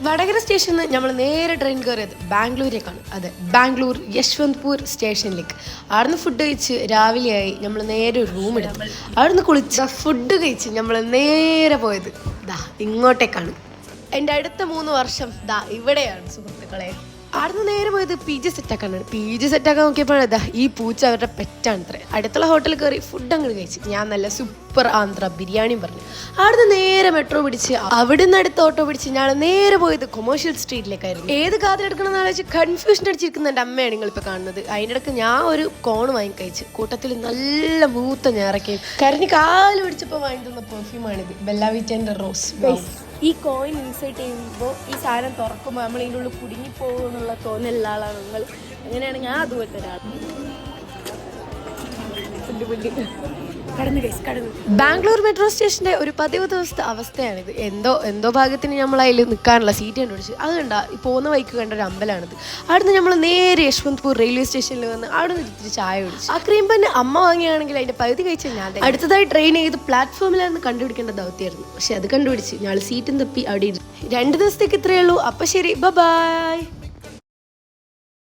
വടകര സ്റ്റേഷനിൽ നിന്ന് നമ്മൾ നേരെ ട്രെയിൻ കയറിയത് ബാംഗ്ലൂരേക്കാണ്. അതെ, ബാംഗ്ലൂർ യശ്വന്ത്പൂർ സ്റ്റേഷനിലേക്ക്. അവിടുന്ന് ഫുഡ് കഴിച്ച് രാവിലെയായി നമ്മൾ നേരെ ഒരു റൂം എടുത്തു. അവിടുന്ന് കുളിച്ച് ഫുഡ് കഴിച്ച് നമ്മൾ നേരെ പോയത് ഇങ്ങോട്ടേക്കാണ്. എൻ്റെ അടുത്ത 3 വർഷം ഇവിടെയാണ് സുഹൃത്തുക്കളെ. അവിടുന്ന് നേരെ പോയത് PG സെറ്റാക്കാനാണ്. PG സെറ്റാക്കാൻ നോക്കിയപ്പോഴാണ് ഈ പൂച്ച അവരുടെ പെറ്റാണ് ഇത്ര. അടുത്തുള്ള ഹോട്ടലിൽ കയറി ഫുഡ് അങ്ങോട്ട് കഴിച്ച് ഞാൻ നല്ല സൂപ്പർ ആന്ധ്ര ബിരിയാണിയും പറഞ്ഞു. അവിടുന്ന് നേരെ മെട്രോ പിടിച്ച് അവിടുന്ന് അടുത്ത് ഓട്ടോ പിടിച്ച് ഞാൻ നേരെ പോയത് കൊമേഴ്ഷ്യൽ സ്ട്രീറ്റിലേക്കായിരുന്നു. ഏത് കാതിലെടുക്കണം എന്ന് ആലോചിച്ച് കൺഫ്യൂഷൻ അടിച്ചിരിക്കുന്ന എൻ്റെ അമ്മയാണ് നിങ്ങളിപ്പോൾ കാണുന്നത്. അതിൻ്റെ ഇടയ്ക്ക് ഞാൻ ഒരു കോൺ വാങ്ങി കഴിച്ച്. കൂട്ടത്തിൽ നല്ല മൂത്ത ഞാറക്കയും കരിഞ്ഞ് കാല് പിടിച്ചപ്പോൾ വാങ്ങി തന്ന പെർഫ്യൂമാണിത്, ബെല്ല വിറ്റൻ്റെ റോസ്. ഈ കോയിൻ ഇൻസേർട്ട് ചെയ്യുമ്പോൾ ഈ സാധനം തുറക്കുമ്പോൾ നമ്മൾ ഇതിൻ്റെ ഉള്ളിൽ കുടുങ്ങിപ്പോകുമെന്നുള്ള തോന്നലുള്ള ആളാണ് നിങ്ങൾ. അങ്ങനെയാണ് ഞാൻ അതുപോലത്തെ ഒരാൾ. ബാംഗ്ലൂർ മെട്രോ സ്റ്റേഷന്റെ ഒരു 10 ദിവസത്തെ അവസ്ഥയാണിത്. എന്തോ ഭാഗത്തിന് നമ്മൾ അതിൽ നിൽക്കാനുള്ള സീറ്റ് കണ്ടുപിടിച്ച് അത് കണ്ട ഈ പോകുന്ന വഴിക്ക് കണ്ട ഒരു അമ്പലമാണിത്. അവിടുന്ന് നമ്മൾ നേരെ യശ്വന്ത്പൂർ റെയിൽവേ സ്റ്റേഷനിൽ വന്ന് അവിടെ നിന്ന് ഇത്തിരി ചായ കുടിച്ചു. ആ ക്രീം പന്നെ അമ്മ വാങ്ങിയാണെങ്കിൽ അതിന്റെ പകുതി കഴിച്ചാൽ ഞാൻ അടുത്തതായി ട്രെയിൻ ചെയ്ത് പ്ലാറ്റ്ഫോമിലായിരുന്നു കണ്ടുപിടിക്കേണ്ട ദൗത്യമായിരുന്നു. പക്ഷെ അത് കണ്ടുപിടിച്ച് ഞങ്ങൾ സീറ്റും തപ്പി അവിടെ 2 ദിവസത്തേക്ക് ഇത്രയേ ഉള്ളൂ. അപ്പം ശരി, ബൈ.